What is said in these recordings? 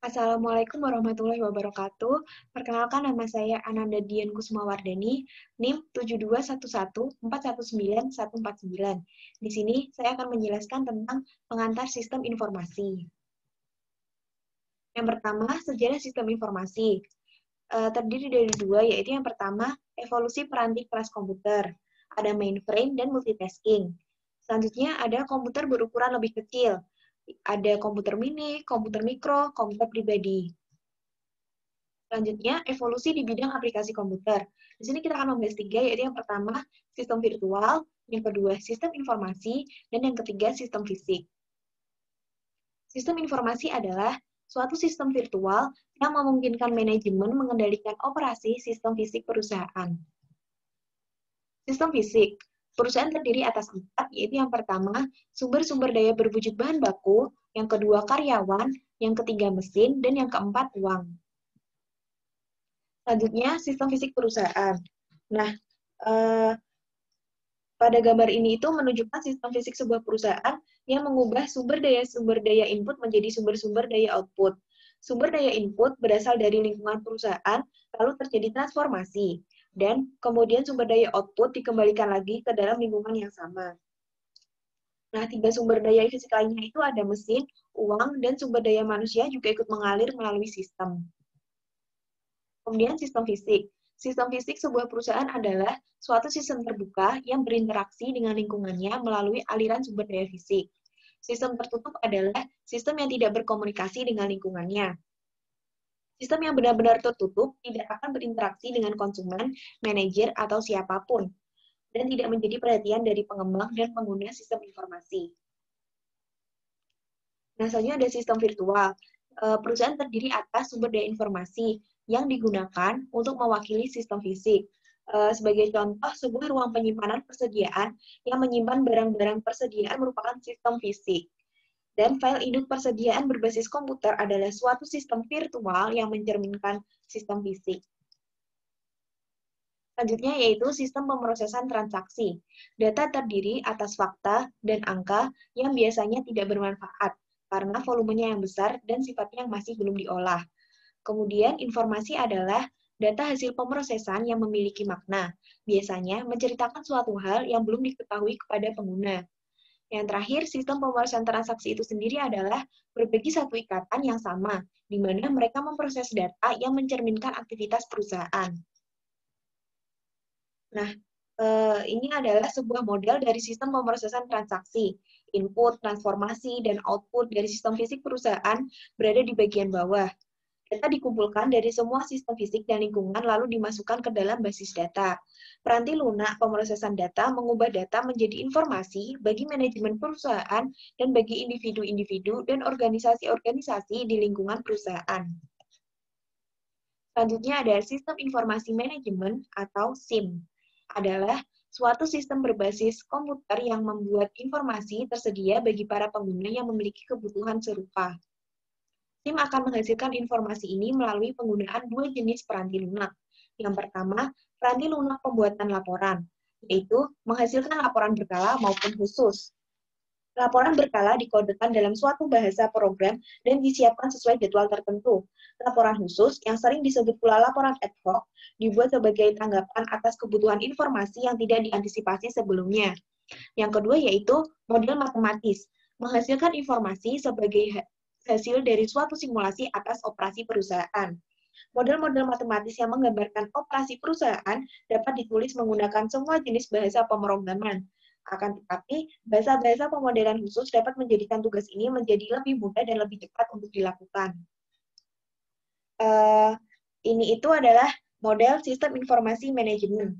Assalamualaikum warahmatullahi wabarakatuh. Perkenalkan nama saya Ananda Dian Kusumawardani, NIM 7211419149. Di sini saya akan menjelaskan tentang pengantar sistem informasi. Yang pertama, sejarah sistem informasi. Terdiri dari dua, yaitu yang pertama, evolusi peranti kelas komputer. Ada mainframe dan multitasking. Selanjutnya ada komputer berukuran lebih kecil. Ada komputer mini, komputer mikro, komputer pribadi. Selanjutnya, evolusi di bidang aplikasi komputer. Di sini kita akan membahas tiga, yaitu yang pertama, sistem virtual, yang kedua, sistem informasi, dan yang ketiga, sistem fisik. Sistem informasi adalah suatu sistem virtual yang memungkinkan manajemen mengendalikan operasi sistem fisik perusahaan. Sistem fisik. Perusahaan terdiri atas 4, yaitu yang pertama, sumber-sumber daya berwujud bahan baku, yang kedua, karyawan, yang ketiga, mesin, dan yang keempat, uang. Selanjutnya, sistem fisik perusahaan. Nah, pada gambar ini itu menunjukkan sistem fisik sebuah perusahaan yang mengubah sumber daya input menjadi sumber-sumber daya output. Sumber daya input berasal dari lingkungan perusahaan, lalu terjadi transformasi, dan kemudian sumber daya output dikembalikan lagi ke dalam lingkungan yang sama. Nah, tiga sumber daya fisik lainnya itu ada mesin, uang, dan sumber daya manusia juga ikut mengalir melalui sistem. Kemudian sistem fisik. Sistem fisik sebuah perusahaan adalah suatu sistem terbuka yang berinteraksi dengan lingkungannya melalui aliran sumber daya fisik. Sistem tertutup adalah sistem yang tidak berkomunikasi dengan lingkungannya. Sistem yang benar-benar tertutup tidak akan berinteraksi dengan konsumen, manajer, atau siapapun, dan tidak menjadi perhatian dari pengembang dan pengguna sistem informasi. Nah, selanjutnya ada sistem virtual. Perusahaan terdiri atas sumber daya informasi yang digunakan untuk mewakili sistem fisik. Sebagai contoh, sebuah ruang penyimpanan persediaan yang menyimpan barang-barang persediaan merupakan sistem fisik. Dan file induk persediaan berbasis komputer adalah suatu sistem virtual yang mencerminkan sistem fisik. Selanjutnya yaitu sistem pemrosesan transaksi. Data terdiri atas fakta dan angka yang biasanya tidak bermanfaat karena volumenya yang besar dan sifatnya yang masih belum diolah. Kemudian informasi adalah data hasil pemrosesan yang memiliki makna, biasanya menceritakan suatu hal yang belum diketahui kepada pengguna. Yang terakhir, sistem pemrosesan transaksi itu sendiri adalah berbagi satu ikatan yang sama, di mana mereka memproses data yang mencerminkan aktivitas perusahaan. Nah, ini adalah sebuah model dari sistem pemrosesan transaksi. Input, transformasi, dan output dari sistem fisik perusahaan berada di bagian bawah. Data dikumpulkan dari semua sistem fisik dan lingkungan lalu dimasukkan ke dalam basis data. Peranti lunak pemrosesan data mengubah data menjadi informasi bagi manajemen perusahaan dan bagi individu-individu dan organisasi-organisasi di lingkungan perusahaan. Selanjutnya ada sistem informasi manajemen atau SIM. Adalah suatu sistem berbasis komputer yang membuat informasi tersedia bagi para pengguna yang memiliki kebutuhan serupa. SIM akan menghasilkan informasi ini melalui penggunaan dua jenis peranti lunak. Yang pertama, peranti lunak pembuatan laporan, yaitu menghasilkan laporan berkala maupun khusus. Laporan berkala dikodekan dalam suatu bahasa program dan disiapkan sesuai jadwal tertentu. Laporan khusus, yang sering disebut pula laporan ad hoc, dibuat sebagai tanggapan atas kebutuhan informasi yang tidak diantisipasi sebelumnya. Yang kedua yaitu model matematis, menghasilkan informasi sebagai hasil dari suatu simulasi atas operasi perusahaan. Model-model matematis yang menggambarkan operasi perusahaan dapat ditulis menggunakan semua jenis bahasa pemrograman. Akan tetapi, bahasa-bahasa pemodelan khusus dapat menjadikan tugas ini menjadi lebih mudah dan lebih cepat untuk dilakukan. Ini itu adalah model sistem informasi manajemen.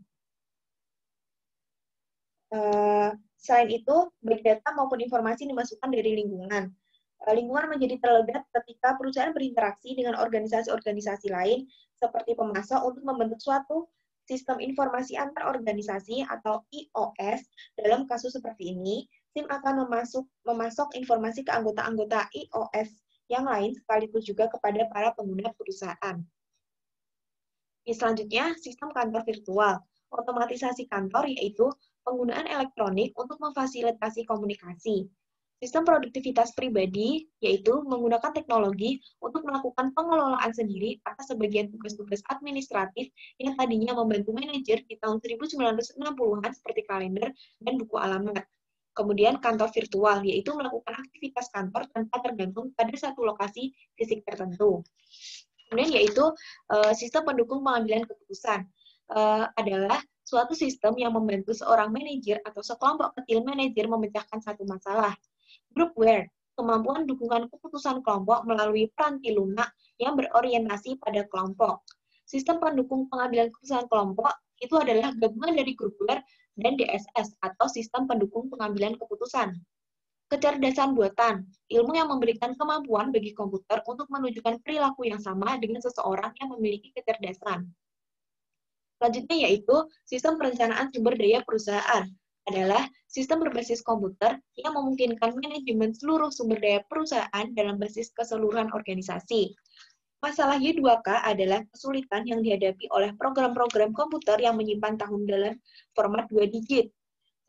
Selain itu, baik data maupun informasi dimasukkan dari lingkungan. Lingkungan menjadi terlibat ketika perusahaan berinteraksi dengan organisasi-organisasi lain seperti pemasok untuk membentuk suatu sistem informasi antar organisasi atau IOS. Dalam kasus seperti ini, tim akan memasok informasi ke anggota-anggota IOS yang lain sekaligus juga kepada para pengguna perusahaan. Selanjutnya, sistem kantor virtual. Otomatisasi kantor yaitu penggunaan elektronik untuk memfasilitasi komunikasi. Sistem produktivitas pribadi, yaitu menggunakan teknologi untuk melakukan pengelolaan sendiri atas sebagian tugas-tugas administratif yang tadinya membantu manajer di tahun 1960-an seperti kalender dan buku alamat. Kemudian kantor virtual, yaitu melakukan aktivitas kantor tanpa tergantung pada satu lokasi fisik tertentu. Kemudian yaitu sistem pendukung pengambilan keputusan. Adalah suatu sistem yang membantu seorang manajer atau sekelompok kecil manajer memecahkan satu masalah. Groupware, kemampuan dukungan keputusan kelompok melalui peranti lunak yang berorientasi pada kelompok. Sistem pendukung pengambilan keputusan kelompok itu adalah gabungan dari groupware dan DSS atau sistem pendukung pengambilan keputusan. Kecerdasan buatan, ilmu yang memberikan kemampuan bagi komputer untuk menunjukkan perilaku yang sama dengan seseorang yang memiliki kecerdasan. Selanjutnya yaitu sistem perencanaan sumber daya perusahaan, adalah sistem berbasis komputer yang memungkinkan manajemen seluruh sumber daya perusahaan dalam basis keseluruhan organisasi. Masalah Y2K adalah kesulitan yang dihadapi oleh program-program komputer yang menyimpan tahun dalam format 2 digit,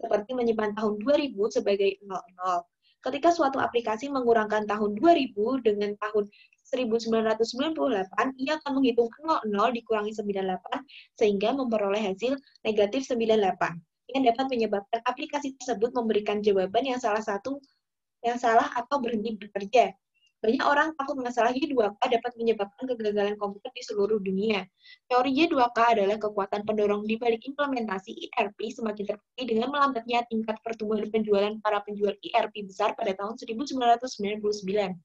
seperti menyimpan tahun 2000 sebagai 00. Ketika suatu aplikasi mengurangkan tahun 2000 dengan tahun 1998, ia akan menghitung 00 dikurangi 98 sehingga memperoleh hasil negatif 98. Yang dapat menyebabkan aplikasi tersebut memberikan jawaban yang salah atau berhenti bekerja. Banyak orang takut masalah Y2K dapat menyebabkan kegagalan komputer di seluruh dunia. Teori Y2K adalah kekuatan pendorong di balik implementasi ERP semakin terbukti dengan melambatnya tingkat pertumbuhan penjualan para penjual ERP besar pada tahun 1999.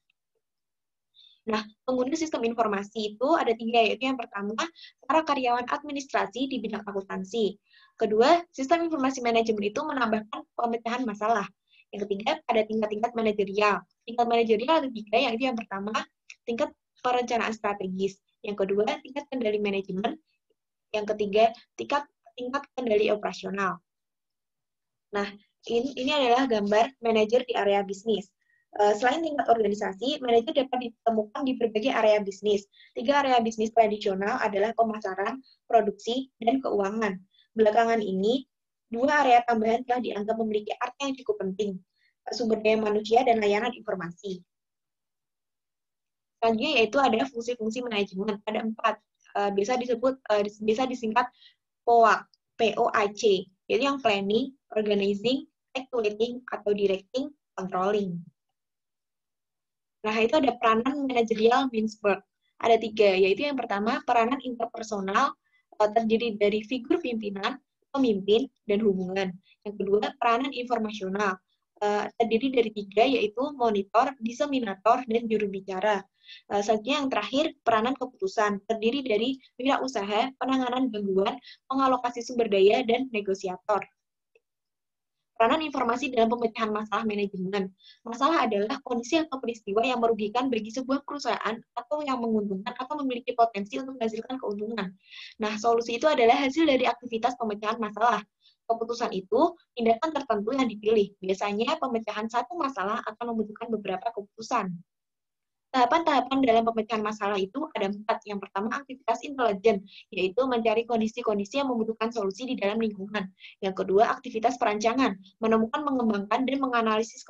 Nah, pengguna sistem informasi itu ada 3, yaitu yang pertama, para karyawan administrasi di bidang akuntansi. Kedua, sistem informasi manajemen itu menambahkan pemecahan masalah. Yang ketiga, pada tingkat-tingkat manajerial. Tingkat manajerial ada 3, yaitu yang pertama, tingkat perencanaan strategis. Yang kedua, tingkat kendali manajemen. Yang ketiga, tingkat kendali operasional. Nah, ini adalah gambar manajer di area bisnis. Selain tingkat organisasi, manajer dapat ditemukan di berbagai area bisnis. 3 area bisnis tradisional adalah pemasaran, produksi, dan keuangan. Belakangan ini, 2 area tambahan telah dianggap memiliki arti yang cukup penting, sumber daya manusia dan layanan informasi. Selanjutnya yaitu ada fungsi-fungsi manajemen. Ada 4, bisa disingkat POAC, POAC, yaitu yang planning, organizing, actuating, atau directing, controlling. Nah, itu ada peranan manajerial Mintzberg. Ada 3, yaitu yang pertama, peranan interpersonal terdiri dari figur pimpinan, pemimpin, dan hubungan. Yang kedua, peranan informasional terdiri dari 3, yaitu monitor, diseminator, dan juru bicara. Selanjutnya yang terakhir, peranan keputusan terdiri dari wirausaha, penanganan gangguan, pengalokasi sumber daya, dan negosiator. Peranan informasi dalam pemecahan masalah manajemen. Masalah adalah kondisi atau peristiwa yang merugikan bagi sebuah perusahaan atau yang menguntungkan atau memiliki potensi untuk menghasilkan keuntungan. Nah, solusi itu adalah hasil dari aktivitas pemecahan masalah. Keputusan itu tindakan tertentu yang dipilih. Biasanya pemecahan satu masalah akan membutuhkan beberapa keputusan. Tahapan-tahapan dalam pemecahan masalah itu ada 4. Yang pertama, aktivitas intelijen, yaitu mencari kondisi-kondisi yang membutuhkan solusi di dalam lingkungan. Yang kedua, aktivitas perancangan, menemukan, mengembangkan, dan menganalisis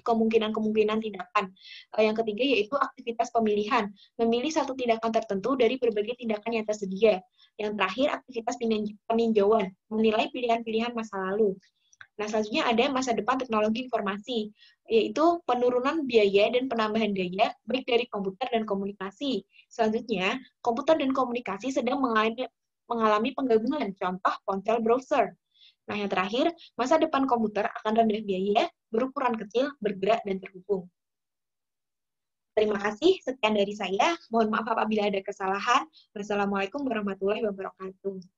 kemungkinan-kemungkinan tindakan. Yang ketiga, yaitu aktivitas pemilihan, memilih satu tindakan tertentu dari berbagai tindakan yang tersedia. Yang terakhir, aktivitas peninjauan, menilai pilihan-pilihan masa lalu. Nah, selanjutnya ada masa depan teknologi informasi, yaitu penurunan biaya dan penambahan daya, baik dari komputer dan komunikasi. Selanjutnya, komputer dan komunikasi sedang mengalami penggabungan, contoh ponsel browser. Nah, yang terakhir, masa depan komputer akan rendah biaya, berukuran kecil, bergerak, dan terhubung. Terima kasih, sekian dari saya. Mohon maaf apabila ada kesalahan. Wassalamualaikum warahmatullahi wabarakatuh.